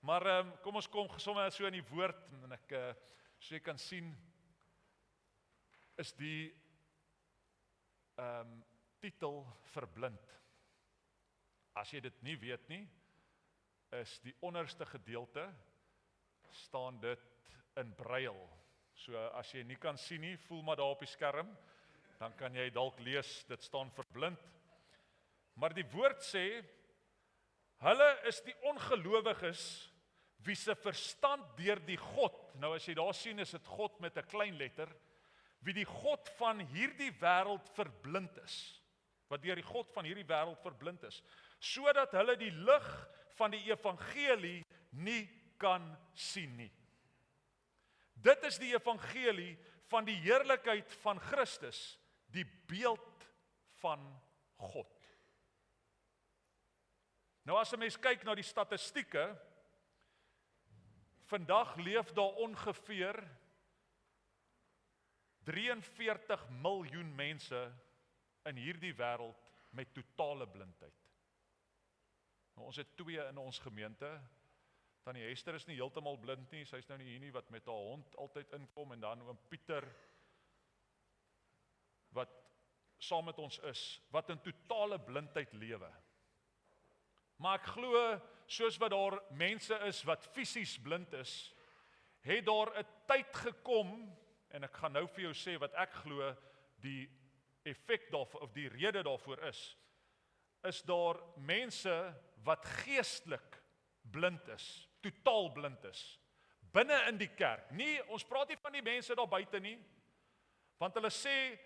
Maar kom ons kom sommer so in die woord, en ek, so jy kan sien, is die titel verblind. As jy dit nie weet nie, is die onderste gedeelte, staan dit in brail. So as jy nie kan sien nie, voel maar daar op die skerm, dan kan jy dalk lees, dit staan verblind. Maar die woord sê, hulle is die ongelowiges, wie se verstand deur die God, nou as jy daar sien, is dit God met 'n klein letter, wie die God van hierdie wêreld verblind is, wat deur die God van hierdie wêreld verblind is, sodat hulle die lig van die evangelie nie kan sien nie. Dit is die evangelie van die heerlikheid van Christus, die beeld van God. Nou as 'n mens kyk na die statistieke, vandag leef daar ongeveer 43 miljoen mense in hierdie wêreld met totale blindheid. Nou, ons het 2 in ons gemeente. Tannie Hester is nie heeltemal blind nie, sy is nou nie hier nie, wat met haar hond altyd inkom, en dan oom Pieter, wat saam met ons is, wat in totale blindheid lewe. Maar ek glo, soos wat daar mense is wat fisies blind is, het daar 'n tyd gekom, en ek gaan nou vir jou sê wat ek glo die effek daarvoor, of die rede daarvoor is daar mense wat geestelik blind is, totaal blind is, binne in die kerk. Nie, ons praat nie van die mense daar buite nie, want hulle sê,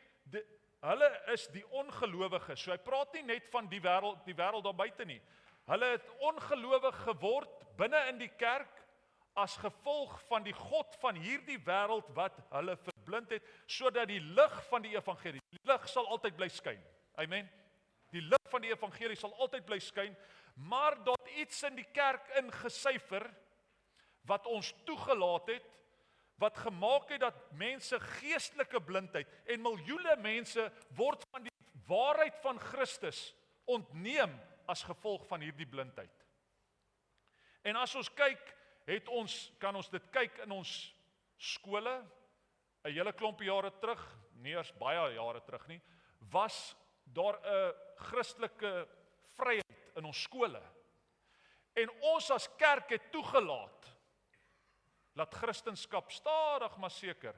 hulle is die ongelowiges, so hy praat nie net van die wêreld daar buite nie. Hulle het ongelowig geword binne in die kerk, as gevolg van die God van hierdie wêreld wat hulle verblind het, sodat die lig van die evangelie, die lig sal altyd bly skyn. Amen. Die lig van die evangelie sal altyd bly skyn, maar daar het iets in die kerk ingesyfer, wat ons toegelaat het, wat gemaak het dat mense geestelike blindheid, en miljoene mense word van die waarheid van Christus ontneem, as gevolg van hierdie blindheid. En as ons kyk, kan ons dit kyk in ons skole, 'n hele klompie jare terug, nie eers baie jare terug nie, was daar 'n Christelike vryheid in ons skole. En ons as kerk het toegelaat, laat Christendom stadig maar seker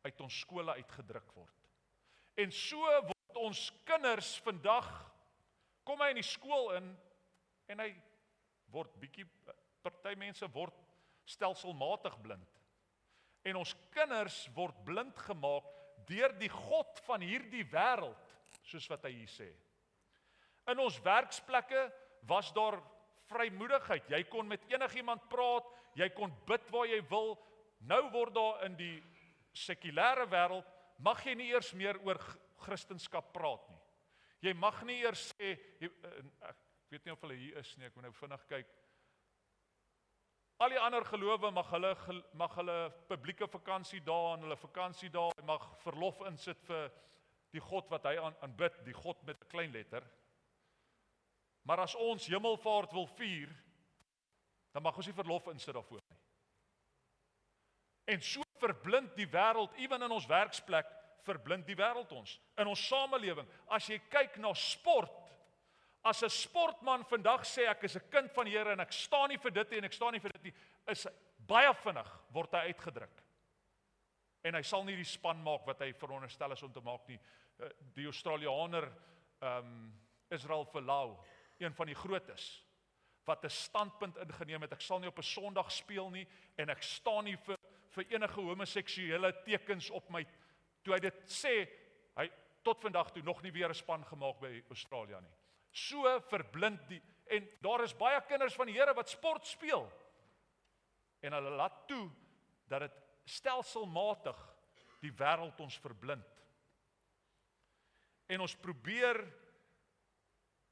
uit ons skole uitgedruk word. En so word ons kinders vandag, kom hy in die skool in, en hy word party mense word stelselmatig blind. En ons kinders word blind gemaak deur die God van hierdie wêreld, soos wat hy hier sê. In ons werksplekke was daar vrymoedigheid. Jy kon met enigiemand praat, jy kon bid waar jy wil. Nou word daar in die sekulêre wêreld, mag jy nie eers meer oor Christendom praat nie. Jy mag nie eers sê, ek weet nie of hulle hier is nie, ek moet nou vinnig kyk. Al die ander gelowe mag hulle publieke vakansie daar, en hulle vakansie daar, mag verlof insit vir die God wat hy aanbid, die God met 'n klein letter. Maar as ons hemelvaart wil vier, dan mag ons nie verlof insit daarvoor nie. En so verblind die wêreld, ewen in ons werksplek, verblind die wêreld ons. In ons samelewing, as jy kyk na sport, as 'n sportman vandag sê, ek is 'n kind van die Here, en ek staan nie vir dit nie, en ek staan nie vir dit nie, is baie vinnig, word hy uitgedruk. En hy sal nie die span maak wat hy veronderstel is om te maak nie. Die Australianer, Israel Folau, een van die grootes, wat 'n standpunt ingeneem het, ek sal nie op 'n Sondag speel nie, en ek staan nie vir enige homoseksuele tekens op my, toe hy dit sê, hy tot vandag toe nog nie weer 'n span gemaak by Australië nie. So verblind die, en daar is baie kinders van die Here wat sport speel, en hulle laat toe, dat dit stelselmatig die wêreld ons verblind. En ons probeer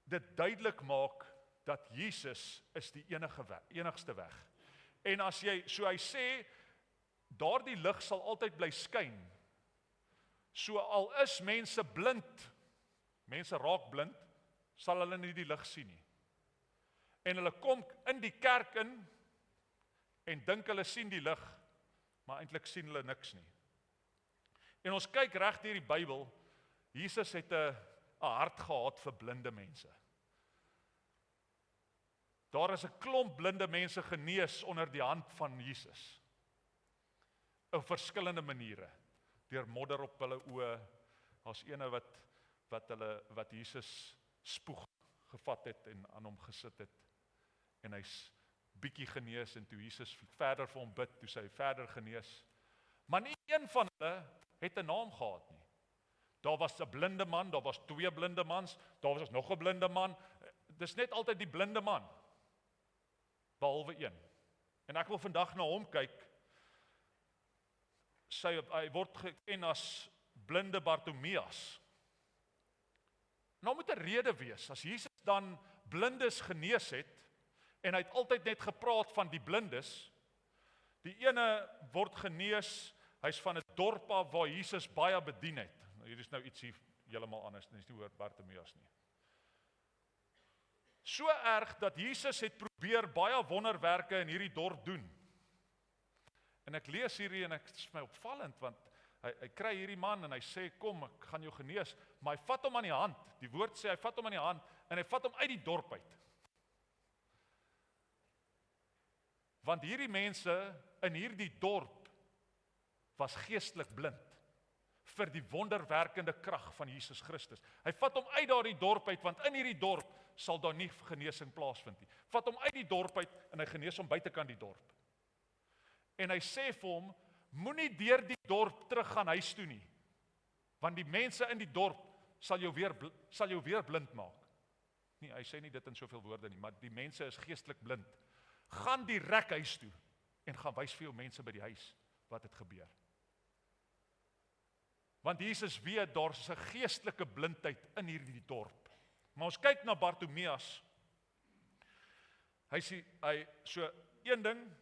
dit duidelik maak, dat Jesus is die enigste weg. En as jy, so hy sê, daardie lig sal altyd bly skyn. So al is mense blind, mense raak blind, sal hulle nie die lig sien nie. En hulle kom in die kerk in, en dink hulle sien die lig, maar eintlik sien hulle niks nie. En ons kyk reg deur die Bybel, Jesus het 'n hart gehad vir blinde mense. Daar is 'n klomp blinde mense genees onder die hand van Jesus. Op verskillende maniere. Deur modder op hulle oë, as ene wat Jesus spoeg gevat het en aan hom gesit het. En hy's bietjie genees en toe Jesus verder vir hom bid, toe sy verder genees. Maar nie een van hulle het 'n naam gehad nie. Daar was 'n blinde man, daar was 2 blinde mans, daar was nog 'n blinde man. Dis net altyd die blinde man, behalwe een. En ek wil vandag na hom kyk. Hy word geken as blinde Bartimeus. Nou moet 'n rede wees, as Jesus dan blindes genees het, en hy het altyd net gepraat van die blindes, die ene word genees, hy's van 'n dorp af waar Jesus baie bedien het. Hier is nou ietsie heeltemal anders, dis nie oor Bartimeus nie. So erg dat Jesus het probeer baie wonderwerke in hierdie dorp doen. En ek lees hierdie en dit is my opvallend, want hy kry hierdie man en hy sê, kom, ek gaan jou genees, maar hy vat hom aan die hand, die woord sê, hy vat hom aan die hand, en hy vat hom uit die dorp uit. Want hierdie mense in hierdie dorp was geestelik blind vir die wonderwerkende krag van Jesus Christus. Hy vat hom uit daardie dorp uit, want in hierdie dorp sal daar nie genesing plaasvind nie. Vat hom uit die dorp uit en hy genees hom buitekant die dorp. En hy sê vir hom, moenie deur die dorp terug gaan huis toe nie, want die mense in die dorp sal jou weer blind maak. Nee, hy sê nie dit in soveel woorde nie, maar die mense is geestelik blind. Gaan direk huis toe en gaan wys vir jou mense by die huis wat het gebeur. Want Jesus weet, daar's 'n geestelike blindheid in hierdie dorp. Maar ons kyk na Bartimeus. Hy so een ding,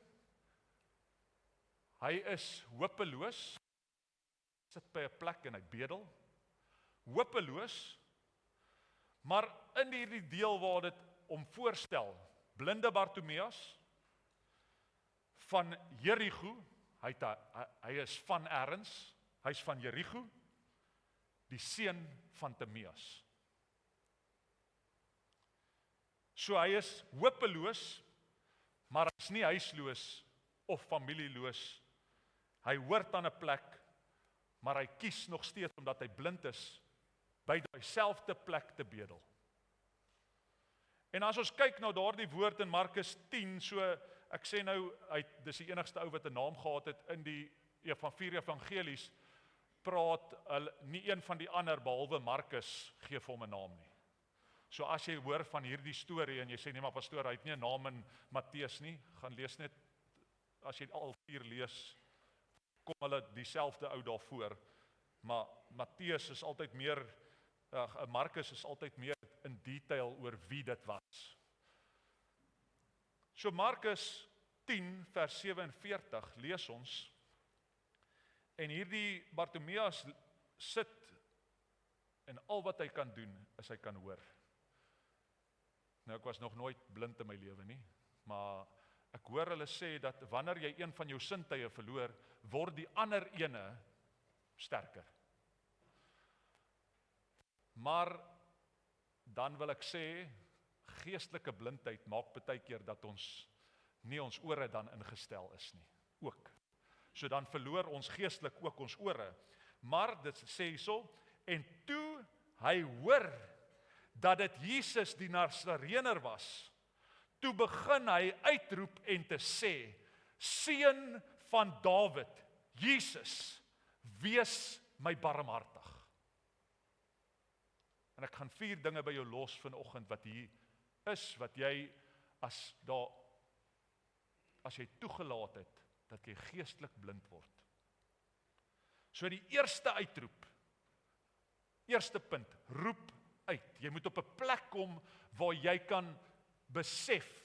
hy is hopeloos, sit by 'n plek en hy bedel, hopeloos, maar in hierdie deel waar dit om voorstel, blinde Bartimeus, van Jerigo, hy is van ergens, hy's van Jerigo, die seun van Timeus. So hy is hopeloos, maar hy's nie huisloos of familieloos. Hy hoort aan 'n plek, maar hy kies nog steeds omdat hy blind is, by dieselfde plek te bedel. En as ons kyk na daardie woord in Markus 10, so ek sê nou, dis die enigste ou wat 'n naam gehad het in die 4 evangelies, praat nie een van die ander behalwe Markus gee vir hom 'n naam nie. So as jy hoor van hierdie storie en jy sê nee maar pastoor, hy het nie 'n naam in Matteus nie, gaan lees net, as jy al 4 lees, kom hulle dieselfde ou daarvoor, maar Matteus is altyd meer, Markus is altyd meer in detail oor wie dit was. So Markus 10 vers 47 lees ons, en hierdie Bartimeus sit, en al wat hy kan doen, is hy kan hoor. Nou, ek was nog nooit blind in my lewe nie, maar ek hoor hulle sê dat wanneer jy een van jou sintuie verloor, word die ander ene sterker. Maar dan wil ek sê, geestelike blindheid maak baie keer dat ons nie ons ore dan ingestel is nie, ook. So dan verloor ons geestelik ook ons ore. Maar dit sê hierso, en toe hy hoor dat dit Jesus die Nasareëner was, toe begin hy uitroep en te sê, seun van Dawid, Jesus, wees my barmhartig. En ek gaan 4 dinge by jou los vanoggend wat hier is, wat jy as jy toegelaat het, dat jy geestelik blind word. So die eerste uitroep, eerste punt, roep uit. Jy moet op 'n plek kom waar jy kan besef,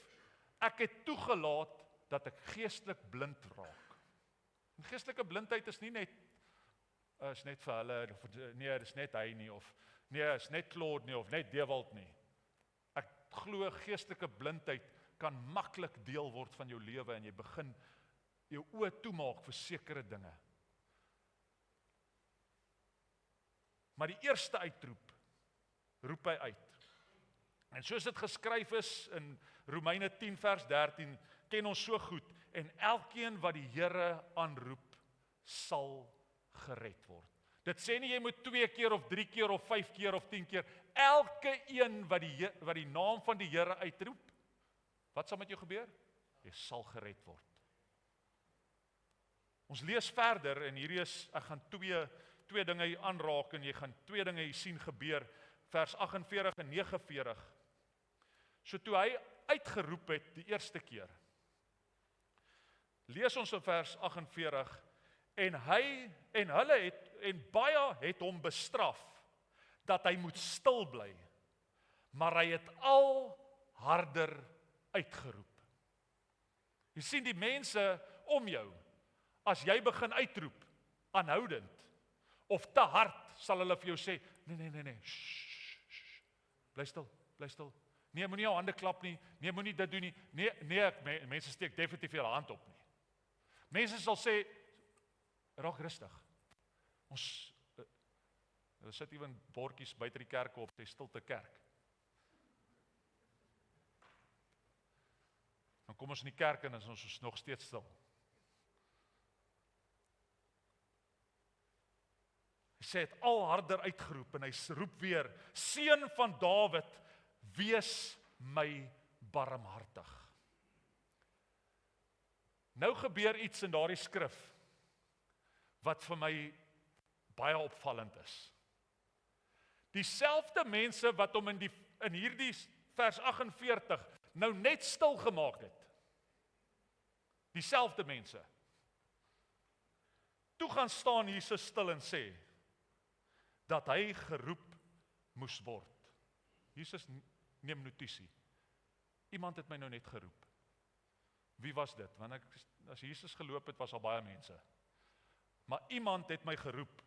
ek het toegelaat dat ek geestelik blind raak. En geestelike blindheid is nie net vir hulle, of nee, dis net hy nie, of nee, is net Claude nie, of net Dewald nie. Ek glo geestelike blindheid kan maklik deel word van jou lewe en jy begin jou oë toemaak vir sekere dinge. Maar die eerste uitroep, roep hy uit. En soos dit geskryf is in Romeine 10 vers 13, ken ons so goed, en elkeen wat die Here aanroep, sal gered word. Dit sê nie jy moet 2 keer of 3 keer of 5 keer of 10 keer, elke een wat die naam van die Here uitroep, wat sal met jou gebeur? Jy sal gered word. Ons lees verder, en hierdie is, ek gaan twee dinge hier aanraak, en jy gaan 2 dinge hier sien gebeur, vers 48 en 49. So toe hy uitgeroep het die eerste keer, lees ons in vers 48, en baie het hom bestraf, dat hy moet stil bly, maar hy het al harder uitgeroep. Jy sien die mense om jou, as jy begin uitroep, aanhoudend, of te hard, sal hulle vir jou sê, nee, shh, bly stil, nee, moenie jou hande klap nie, nee, moenie dit doen nie, nee, mense steek definitief hulle hand op nie. Mense sal sê, raak rustig. Hulle sit ewen bordjies buite die kerk op, sê stilte kerk. Dan kom ons in die kerk en ons is nog steeds stil. Hy sê het al harder uitgeroep, en hy roep weer, Seun van Dawid, wees my barmhartig. Nou gebeur iets in daardie skrif, wat vir my baie opvallend is. Dieselfde mense wat hom in hierdie vers 48 nou net stil gemaak het. Dieselfde mense. Toe gaan staan Jesus stil en sê, dat hy geroep moes word. Jesus neem notisie. Iemand het my nou net geroep. Wie was dit? Want as Jesus geloop het, was al baie mense. Maar iemand het my geroep.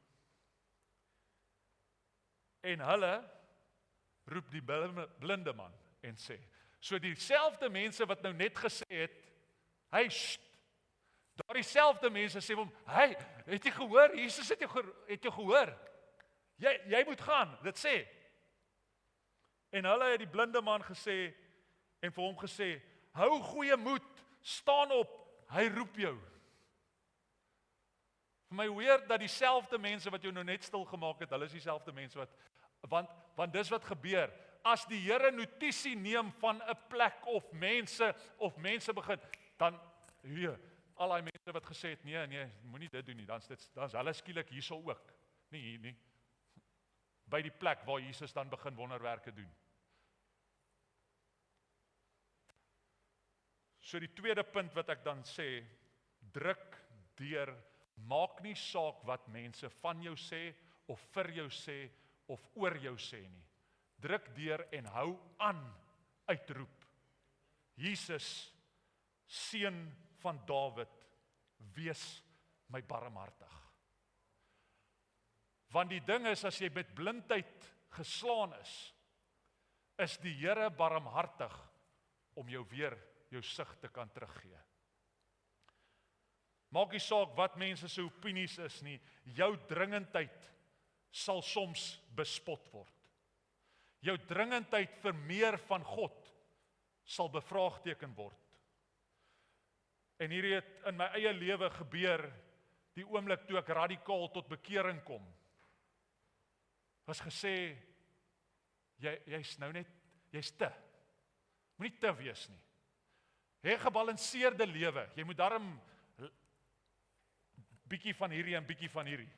En hulle roep die blinde man en sê, so dieselfde mense wat nou net gesê het, hey, daar dieselfde mense sê vir hom, hey, het jy gehoor? Jesus het jy gehoor? Jy moet gaan, dit sê. En hulle het die blinde man gesê, en vir hom gesê, hou goeie moed, staan op, hy roep jou. Vir my weer dat dieselfde mense wat jou nou net stil gemaak het, hulle is dieselfde mense want dis wat gebeur, as die Here notisie neem van 'n plek of mense begin, dan al die mense wat gesê het, nee, moenie dit doen nie, dan's hulle skielik hierso ook, nie hier nie, by die plek waar Jesus dan begin wonderwerke doen. So die tweede punt wat ek dan sê, druk deur, maak nie saak wat mense van jou sê, of vir jou sê, of oor jou sê nie. Druk deur en hou aan uitroep. Jesus, Seun van Dawid, wees my barmhartig. Want die ding is, as jy met blindheid geslaan is die Here barmhartig om jou weer jou sig te kan teruggee. Maak nie saak wat mense se opinies is nie, jou dringendheid sal soms bespot word. Jou dringendheid vir meer van God sal bevraagteken word. En hierdie het in my eie lewe gebeur, die oomblik toe ek radikaal tot bekering kom. Was gesê, jy's nou net, jy's moenie te wees nie. Hê 'n gebalanseerde lewe, jy moet daarom bietjie van hierdie en bietjie van hierdie.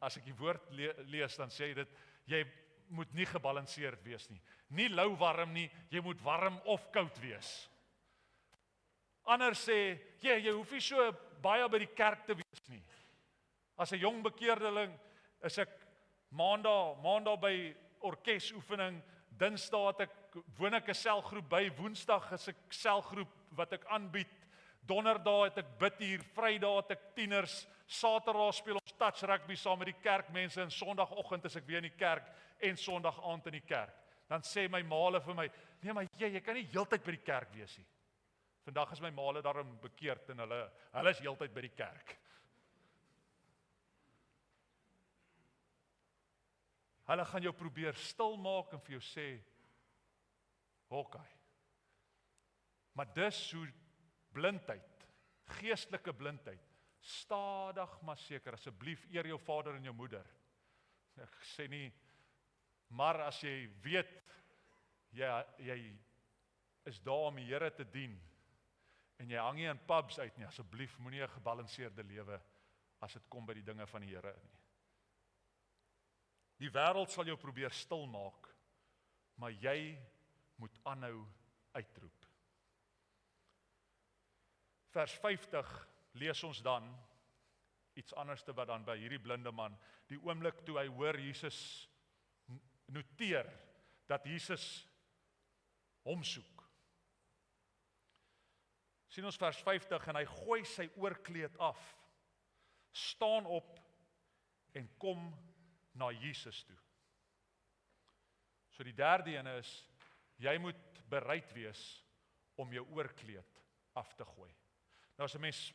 As ek die woord lees, dan sê dit, jy moet nie gebalanseerd wees nie. Nie lou warm nie, jy moet warm of koud wees. Ander sê, jy hoef nie so baie by die kerk te wees nie. As 'n jong bekeerdeling, is ek maandag by orkesoefening, Dinsdae woon ek 'n selgroep by, Woensdag is ek selgroep wat ek aanbied, Donderdag het ek bid hier, Vrydag het ek tieners, Saterdag speel ons touch rugby saam met die kerkmense, en Sondagoggend is ek weer in die kerk, en Sondag aand in die kerk. Dan sê my maale vir my, nee, maar jy kan nie heeltyd by die kerk wees nie. Vandag is my maale daarom bekeerd en hulle is heeltyd by die kerk. Hulle gaan jou probeer stil maak en vir jou sê, Hawkeye. Maar dis hoe blindheid, geestelike blindheid, stadig maar seker, asseblief eer jou vader en jou moeder. Ek sê nie, maar as jy weet, jy is daar om die Here te dien, en jy hang nie in pubs uit nie, asseblief moenie 'n gebalanseerde lewe as dit kom by die dinge van die Here nie. Die wêreld sal jou probeer stil maak, maar jy moet aanhou uitroep. Vers 50 lees ons dan iets anderste wat dan by hierdie blinde man, die oomblik toe hy hoor Jesus noteer dat Jesus hom soek. Sien ons vers 50 en hy gooi sy oorkleed af, staan op en kom na Jesus toe. So die derde een is, jy moet bereid wees om jou oorkleed af te gooi. Nou as 'n mens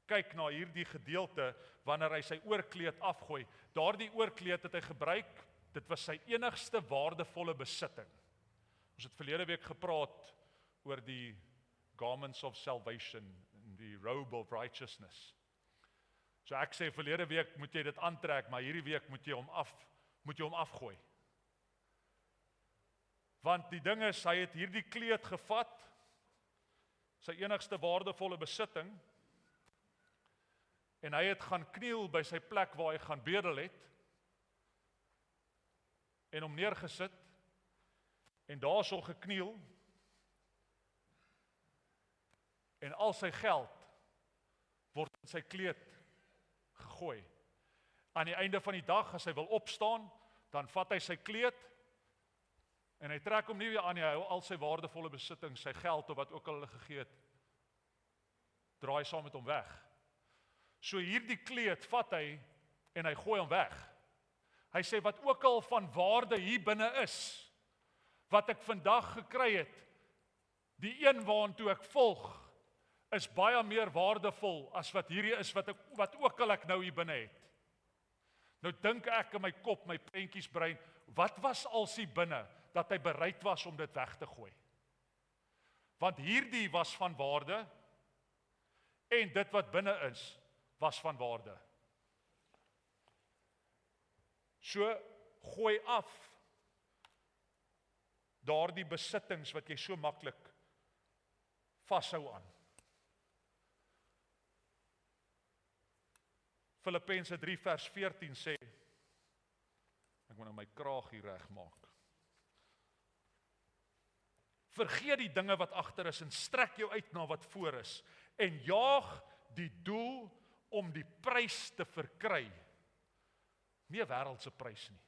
kyk na hierdie gedeelte, wanneer hy sy oorkleed afgooi, daardie oorkleed het hy gebruik, dit was sy enigste waardevolle besitting. Ons het verlede week gepraat oor die garments of salvation, die robe of righteousness. So ek sê verlede week moet jy dit aantrek, maar hierdie week moet jy hom afgooi. Want die ding is, hy het hierdie kleed gevat, sy enigste waardevolle besitting, en hy het gaan kniel by sy plek waar hy gaan bedel het, en hom neergesit, en daarso gekniel, en al sy geld word in sy kleed gegooi. Aan die einde van die dag, as hy wil opstaan, dan vat hy sy kleed, en hy trek hom nie weer aan, hy hou al sy waardevolle besitting, sy geld of wat ook al hulle gegee het, draai saam met hom weg. So hierdie kleed vat hy, en hy gooi hom weg. Hy sê, wat ook al van waarde hier binne is, wat ek vandag gekry het, die een waantoe ek volg, is baie meer waardevol as wat hierdie is, wat ook al ek nou hier binne het. Nou dink ek in my kop, my prentjiesbrein, wat was als hier binne, dat hy bereid was om dit weg te gooi? Want hierdie was van waarde, en dit wat binne is, was van waarde. So, gooi af daardie besittings wat jy so maklik vashou aan. Filippense 3 vers 14 sê, ek moet nou my kraag hier reg maak. Vergeet die dinge wat agter is en strek jou uit na wat voor is en jaag die doel om die prys te verkry. Nie 'n wêreldse prys nie.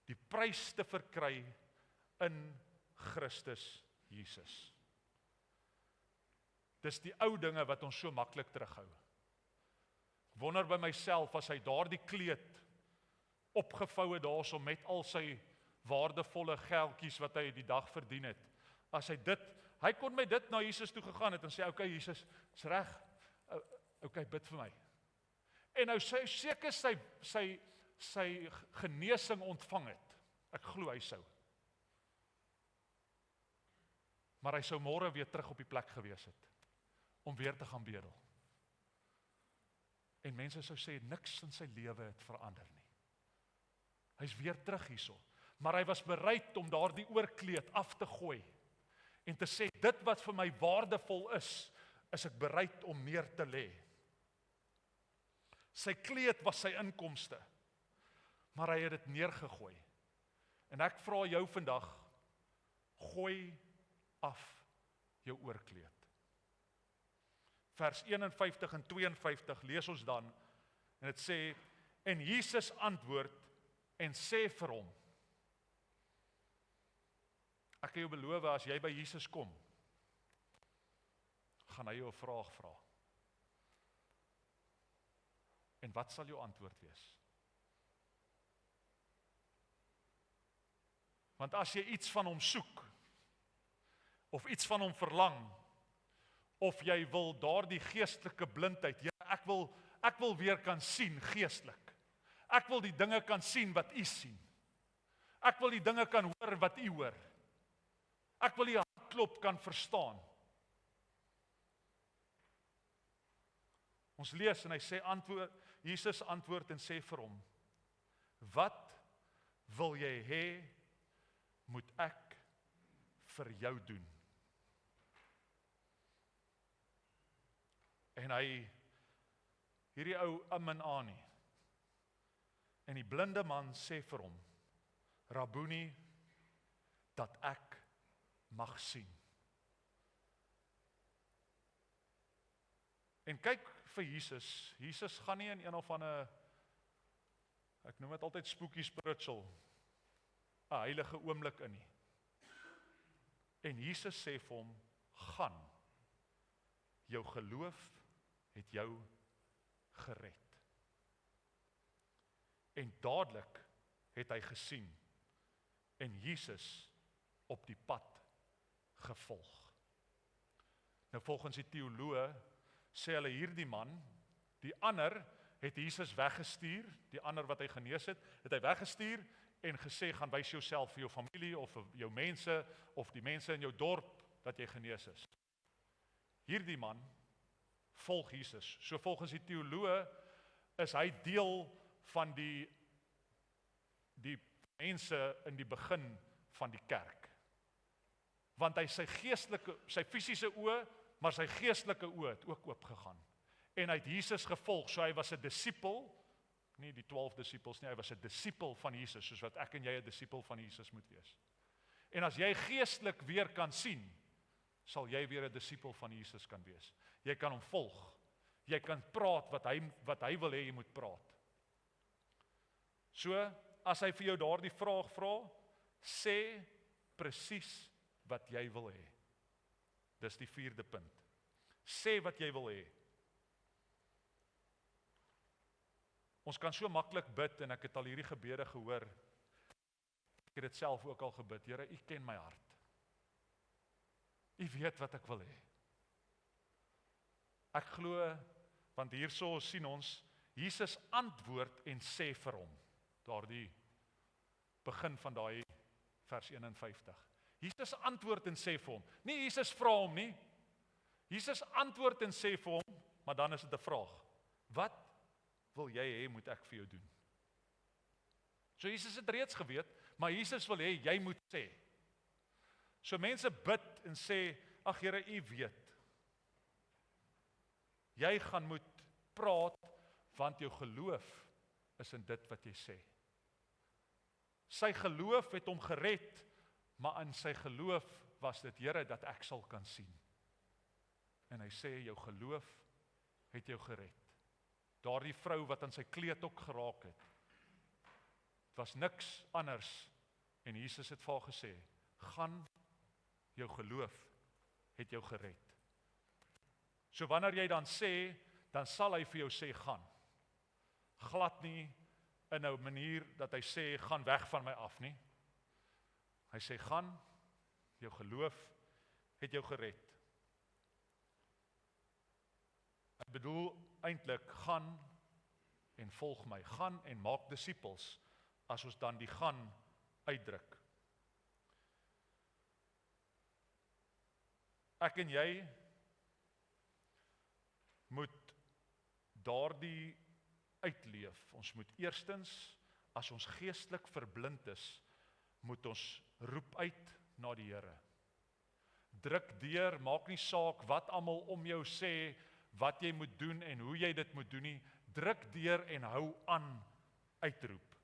Die prys te verkry in Christus Jesus. Dis die ou dinge wat ons so maklik terughou. Ek wonder by myself as hy daardie kleed opgevou het daarso met al sy waardevolle geldjies wat hy die dag verdien het. As hy kon met dit na Jesus toe gegaan het en sê, okay Jesus, is reg, okay, bid vir my. En nou seker sy genesing ontvang het. Ek glo hy sou. Maar hy sou môre weer terug op die plek gewees het, om weer te gaan bedel. En mense sou sê, niks in sy lewe het verander nie. Hy's weer terug hierso. Maar hy was bereid om daardie oorkleed af te gooi, en te sê, dit wat vir my waardevol is ek bereid om neer te lê. Sy kleed was sy inkomste, maar hy het dit neergegooi. En ek vra jou vandag, gooi af jou oorkleed. Vers 51 en 52 lees ons dan, en dit sê, en Jesus antwoord en sê vir hom, ek kan jou beloof, as jy by Jesus kom, gaan hy jou 'n vraag vra. En wat sal jou antwoord wees? Want as jy iets van hom soek, of iets van hom verlang, of jy wil daardie geestelike blindheid, Here, ek wil weer kan sien geestelik. Ek wil die dinge kan sien wat U sien. Ek wil die dinge kan hoor wat U hoor. Ek wil U hartklop kan verstaan. Ons lees en hy sê Jesus antwoord en sê vir hom, wat wil jy hê moet ek vir jou doen? En hy, hierdie ou in aan nie. En die blinde man sê vir hom, Rabuni, dat ek mag sien. En kyk vir Jesus gaan nie in een of ander, ek noem dit altyd spooky spiritual, 'n heilige oomblik in nie. En Jesus sê vir hom, gaan, jou geloof het jou gered. En dadelik het hy gesien en Jesus op die pad gevolg. Nou volgens die teoloë sê hulle hierdie man, die ander het Jesus weggestuur, die ander wat hy genees het hy weggestuur en gesê, gaan wys jouself vir jou familie of vir jou mense of die mense in jou dorp dat jy genees is. Hierdie man volg Jesus. So volgens die teoloë is hy deel van die mense in die begin van die kerk. Want hy sy fisiese oë, maar sy geestelike oë het ook oopgegaan. En hy het Jesus gevolg, so hy was 'n disipel, nie die 12 disipels nie, hy was 'n disipel van Jesus, soos wat ek en jy 'n disipel van Jesus moet wees. En as jy geestelik weer kan sien, sal jy weer 'n disipel van Jesus kan wees. Jy kan hom volg. Jy kan praat wat hy wil hê jy moet praat. So, as hy vir jou daardie vraag vra, sê presies wat jy wil hê. Dis die 4de punt. Sê wat jy wil hê. Ons kan so maklik bid en ek het al hierdie gebede gehoor. Ek het dit self ook al gebid. Here, U ken my hart. U weet wat ek wil hê. Ek glo, want hierso sien ons, Jesus antwoord en sê vir hom, daardie begin van daai vers 51. Jesus antwoord en sê vir hom, nie Jesus vra hom nie, Jesus antwoord en sê vir hom, maar dan is dit 'n vraag, wat wil jy hê moet ek vir jou doen? So Jesus het reeds geweet, maar Jesus wil hê jy moet sê. So mense bid en sê, ag Here, U weet. Jy gaan moet praat, want jou geloof is in dit wat jy sê. Sy geloof het hom gered, maar in sy geloof was dit, Here, dat ek sal kan sien. En hy sê, jou geloof het jou gered. Daardie vrou wat aan sy kleed ook geraak het, het was niks anders, en Jesus het vir haar gesê, gaan, jou geloof het jou gered. So wanneer jy dan sê, dan sal hy vir jou sê, gaan. Glad nie in 'n manier dat hy sê, gaan weg van my af nie. Hy sê, gaan, jou geloof het jou gered. Ek bedoel eintlik, gaan en volg my. Gaan en maak disippels, as ons dan die gaan uitdruk. Ek en jy moet daardie uitleef. Ons moet eerstens, as ons geestelik verblind is, moet ons roep uit na die Here. Druk deur, maak nie saak wat almal om jou sê, wat jy moet doen en hoe jy dit moet doen nie. Druk deur en hou aan uitroep.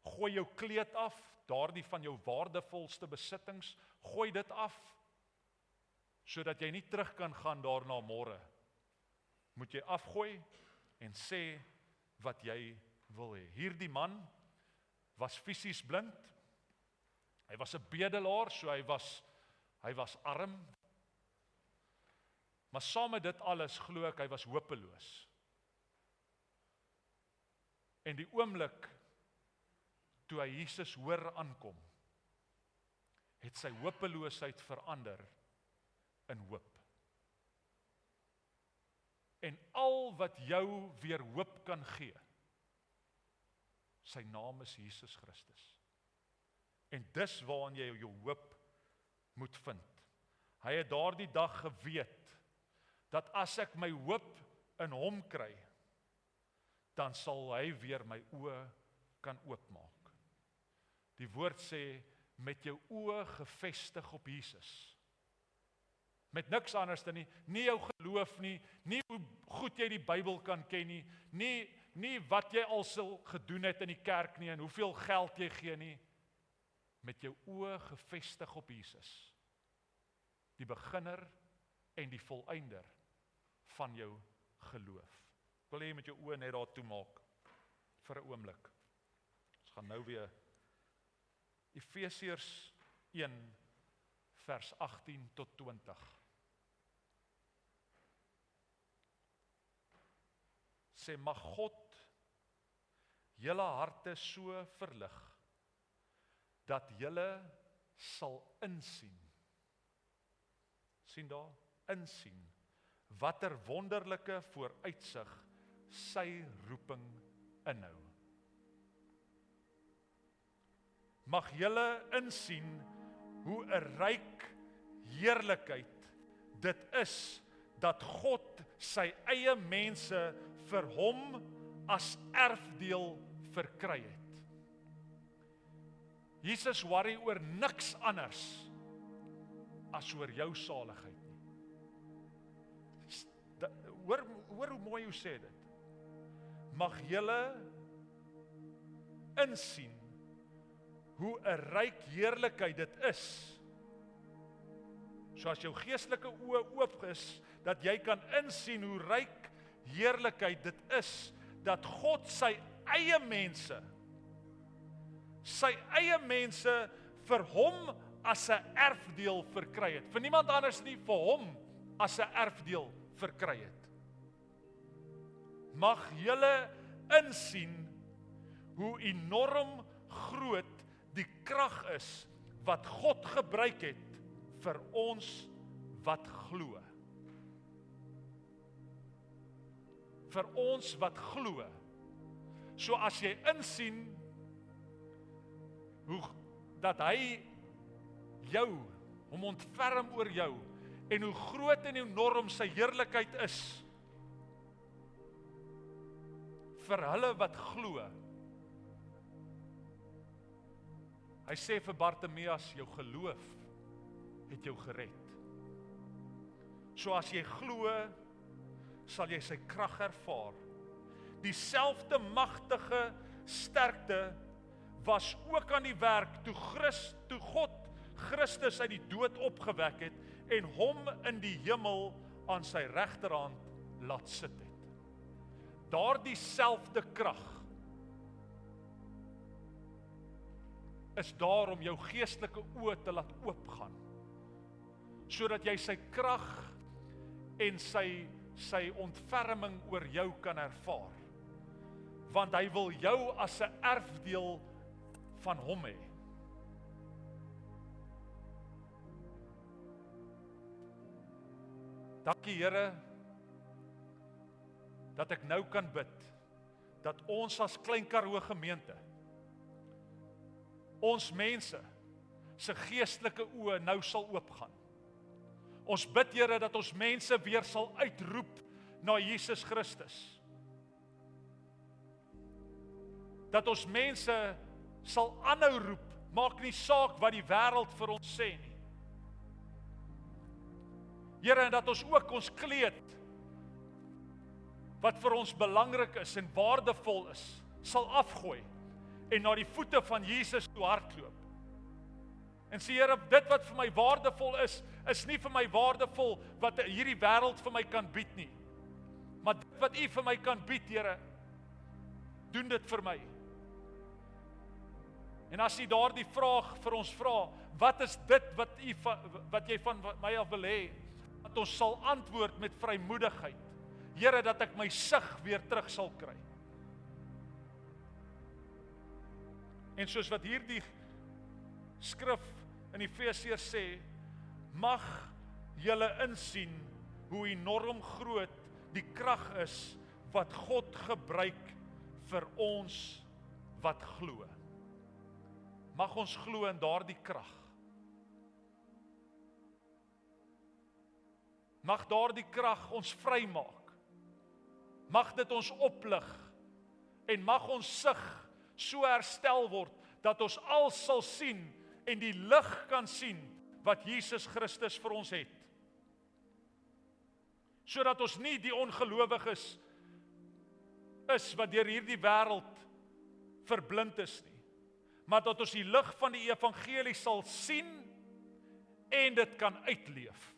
Gooi jou kleed af, daardie van jou waardevolste besittings, gooi dit af, sodat jy nie terug kan gaan daarna môre. Moet jy afgooi en sê wat jy wil hê. Hierdie man was fisies blind. Hy was 'n bedelaar, so hy was arm. Maar saam met dit alles glo ek hy was hopeloos. En die oomblik toe hy Jesus hoor aankom, het sy hopeloosheid verander in hoop. En al wat jou weer hoop kan gee, sy naam is Jesus Christus. En dis waarin jy jou hoop moet vind. Hy het daardie dag geweet, dat as ek my hoop in hom kry, dan sal hy weer my oë kan oopmaak. Die woord sê, met jou oë gefestig op Jesus. Met niks anders dan nie jou geloof nie, nie hoe goed jy die Bybel kan ken nie, nie wat jy al sal gedoen het in die kerk nie, en hoeveel geld jy gee nie, met jou oë gefestig op Jesus. Die beginner en die volëinder van jou geloof. Ek wil hê jy met jou oë net daar toe maak, vir 'n oomblik. Ons gaan nou weer Efesiërs 1 vers 18 tot 20. Sê, mag God julle harte so verlig, dat julle sal insien. Sien daar? Insien. Watter wonderlike vooruitsig sy roeping inhou. Mag julle insien hoe 'n ryk heerlikheid dit is dat God sy eie mense vir hom as erfdeel verkry het. Jesus worry oor niks anders as oor jou saligheid nie. Hoor hoe mooi jy sê dit. Mag julle insien hoe 'n ryk heerlikheid dit is. So as jou geestelike oë oop is, dat jy kan insien hoe ryk heerlikheid dit is, dat God sy eie mense vir hom as 'n erfdeel verkry het. Vir niemand anders nie, vir hom as 'n erfdeel verkry het. Mag julle insien hoe enorm groot die krag is wat God gebruik het vir ons wat glo. Vir ons wat glo. So as jy insien hoe dat hy jou, hom ontferm oor jou, en hoe groot en enorm sy heerlikheid is, vir hulle wat glo. Hy sê vir Bartimeus, jou geloof het jou gered. So as jy glo, sal jy sy krag ervaar. Dieselfde magtige sterkte was ook aan die werk toe God Christus uit die dood opgewek het en hom in die hemel aan sy regterhand laat sit het. Daardie selfde krag is daar om jou geestelike oë te laat oopgaan, sodat jy sy krag en sy ontferming oor jou kan ervaar. Want hy wil jou as 'n erfdeel van hom hê. Dankie Here, dat ek nou kan bid, dat ons as Klein Karoo gemeente, ons mense, se geestelike oë nou sal oopgaan. Ons bid Here, dat ons mense weer sal uitroep na Jesus Christus. Dat ons mense sal aanhou roep, maak nie saak wat die wêreld vir ons sê nie. Here, en dat ons ook ons kleed, wat vir ons belangrik is en waardevol is, sal afgooi en na die voete van Jesus toe hardloop. En sê Here, dit wat vir my waardevol is nie vir my waardevol wat hierdie wêreld vir my kan bied nie. Maar dit wat U vir my kan bied, Here, doen dit vir my. En as U daardie vraag vir ons vra, wat is dit wat jy van my af wil hê? Dat ons sal antwoord met vrymoedigheid. Here, dat ek my sig weer terug sal kry. En soos wat hierdie skrif in Efesiërs sê, mag julle insien hoe enorm groot die krag is wat God gebruik vir ons wat glo. Mag ons glo in daardie krag. Mag daardie krag ons vrymaak. Mag dit ons oplig en mag ons sig so herstel word dat ons al sal sien en die lig kan sien wat Jesus Christus vir ons het. Sodat ons nie die ongelowiges is wat deur hierdie wêreld verblind is nie, maar dat ons die lig van die evangelie sal sien en dit kan uitleef.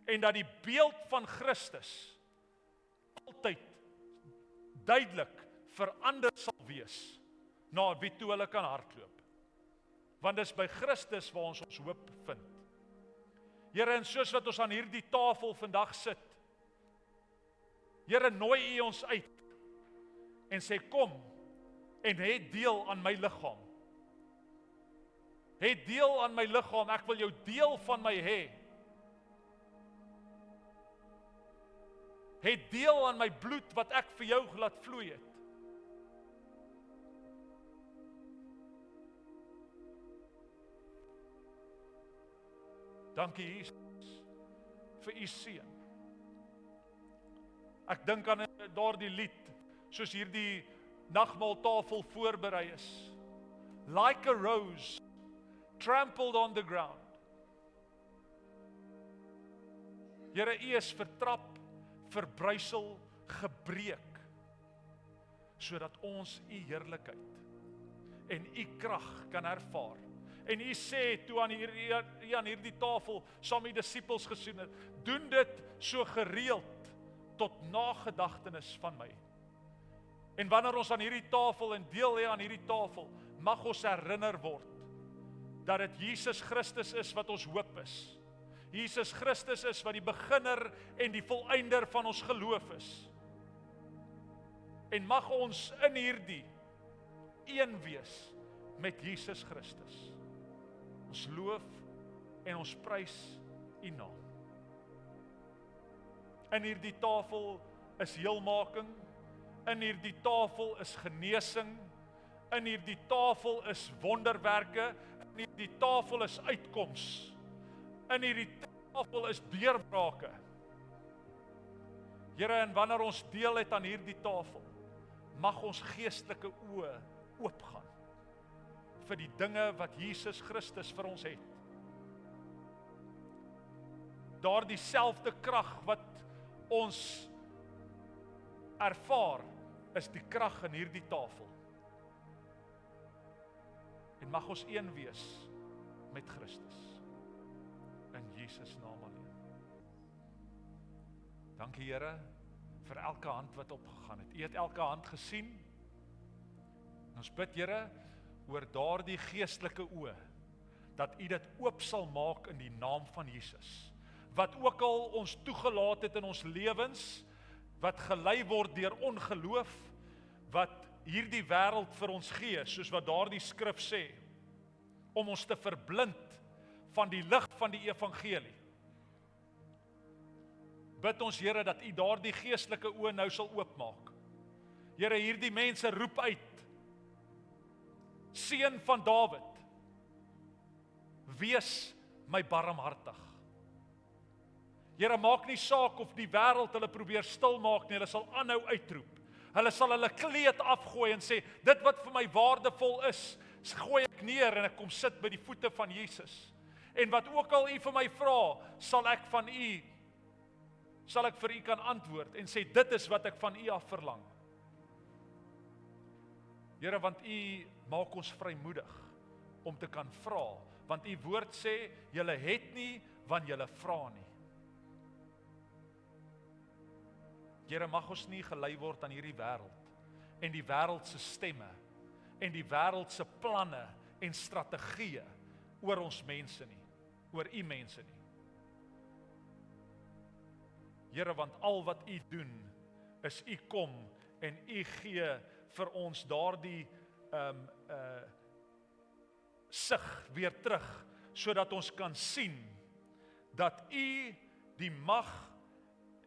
En dat die beeld van Christus altyd duidelik verander sal wees na wie toe hulle kan hardloop. Want dis by Christus waar ons hoop vind. Here, en soos wat ons aan hierdie tafel vandag sit, Here, nooi U ons uit en sê kom en het deel aan my liggaam. Het deel aan my liggaam, ek wil jou deel van my hê. Het deel aan my bloed wat ek vir jou laat vloei het. Dankie Jesus vir U seën. Ek dink aan daardie lied, soos hierdie nagmaaltafel voorberei is. Like a rose, trampled on the ground. Here, U is vertrap, verbrysel, gebreek, sodat ons U heerlikheid en U krag kan ervaar. En U sê toe aan hierdie tafel saam met die disippels gesien het, doen dit so gereeld tot nagedagtenis van my. En wanneer ons aan hierdie tafel en deel hê aan hierdie tafel, mag ons herinner word dat dit Jesus Christus is wat ons hoop is. Jesus Christus is wat die beginner en die volëinder van ons geloof is. En mag ons in hierdie een wees met Jesus Christus. Ons loof en ons prys U naam. In hierdie tafel is heelmaking, in hierdie tafel is genesing, in hierdie tafel is wonderwerke, in hierdie tafel is uitkoms, in hierdie tafel is deurbrake. Here, en wanneer ons deel het aan hierdie tafel, mag ons geestelike oë oopgaan vir die dinge wat Jesus Christus vir ons het. Daardie selfde krag wat ons ervaar, is die krag in hierdie tafel. En mag ons een wees met Christus. In Jesus naam alleen. Dankie Here vir elke hand wat opgegaan het. U het elke hand gesien. En ons bid Here oor daardie geestelike oë, dat U dit oop sal maak in die naam van Jesus. Wat ook al ons toegelaat het in ons lewens, wat gelei word deur ongeloof, wat hierdie wêreld vir ons gee, soos wat daardie skrif sê, om ons te verblind van die lig van die evangelie. Bid ons Here dat U daardie geestelike oë nou sal oopmaak. Here, hierdie mense roep uit, Seun van Dawid, wees my barmhartig. Here, maak nie saak of die wêreld hulle probeer stil maak nie, hulle sal aanhou uitroep. Hulle sal hulle kleed afgooi en sê, dit wat vir my waardevol is, gooi ek neer en ek kom sit by die voete van Jesus. En wat ook al U vir my vra, sal ek vir U kan antwoord en sê, dit is wat ek van U af verlang. Here, want U maak ons vrymoedig om te kan vra, want U woord sê, julle het nie, want julle vra nie. Here, mag ons nie gelei word aan hierdie wêreld en die wêreld se stemme en die wêreld se planne en strategieë oor ons mense nie, oor U mense nie. Here, want al wat U doen is U kom en U gee vir ons daardie sig weer terug, sodat ons kan sien dat U die mag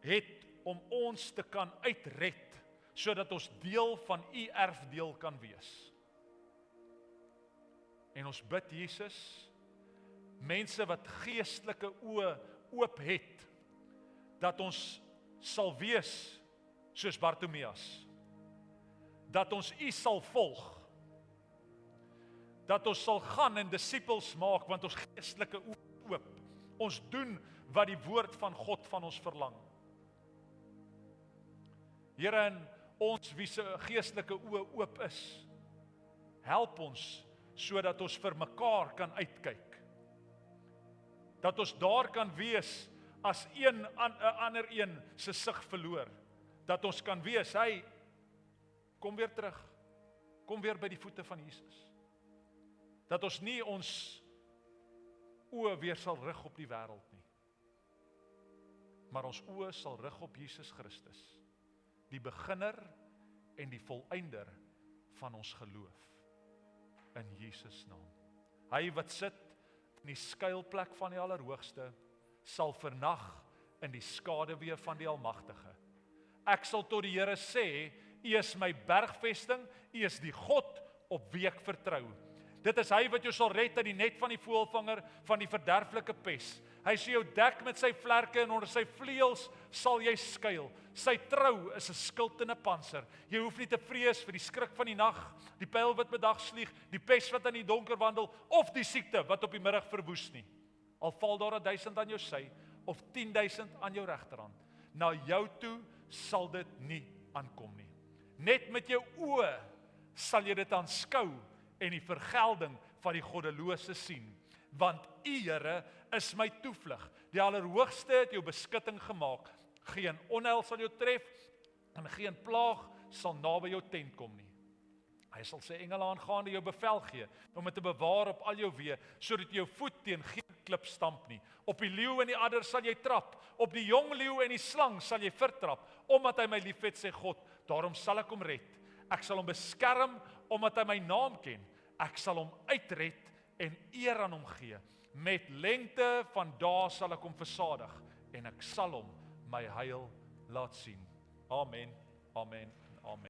het om ons te kan uitred, sodat ons deel van U erfdeel kan wees. En ons bid Jesus, mense wat geestelike oë oop het, dat ons sal wees soos Bartimeus, dat ons U sal volg, dat ons sal gaan en disippels maak, want ons geestelike oë oop. Ons doen wat die woord van God van ons verlang. Here, in ons wie se geestelike oë oop is, help ons sodat ons vir mekaar kan uitkyk. Dat ons daar kan wees as een ander een se sig verloor. Dat ons kan wees, hy, kom weer terug. Kom weer by die voete van Jesus. Dat ons nie ons oë weer sal rig op die wêreld nie. Maar ons oë sal rig op Jesus Christus, die beginner en die volëinder van ons geloof. In Jesus naam. Hy wat sit in die skuilplek van die Allerhoogste, sal vernag in die skaduwee van die Almagtige. Ek sal tot die Here sê, U is my bergvesting, U is die God op wie ek vertrou. Dit is hy wat jou sal red uit die net van die voëlvanger, van die verderflike pes. Hy sal jou dek met sy vlerke en onder sy vleuels sal jy skuil. Sy trou is 'n skild en 'n pantser. Jy hoef nie te vrees vir die skrik van die nag, die pyl wat bedag vlieg, die pes wat in die donker wandel, of die siekte wat op die middag verwoes nie. Al val daar 1000 aan jou sy, of 10.000 aan jou regterhand. Na jou toe sal dit nie aankom nie. Net met jou oë sal jy dit aanskou en die vergelding van die goddelose sien. Want U, Here, is my toevlug. Die Allerhoogste het jou beskutting gemaak. Geen onheil sal jou tref en geen plaag sal naby jou tent kom nie. Hy sal sy engele aangaande jou bevel gee om dit te bewaar op al jou weë, sodat jou voet teen geen klip stamp nie. Op die leeu en die adder sal jy trap, op die jong leeu en die slang sal jy vertrap, omdat hy my liefhet, sê God. Daarom sal ek hom red. Ek sal hom beskerm omdat hy my naam ken. Ek sal hom uitred en eer aan hom gee. Met lengte van dae sal ek hom versadig en ek sal hom my heil laat sien. Amen. Amen.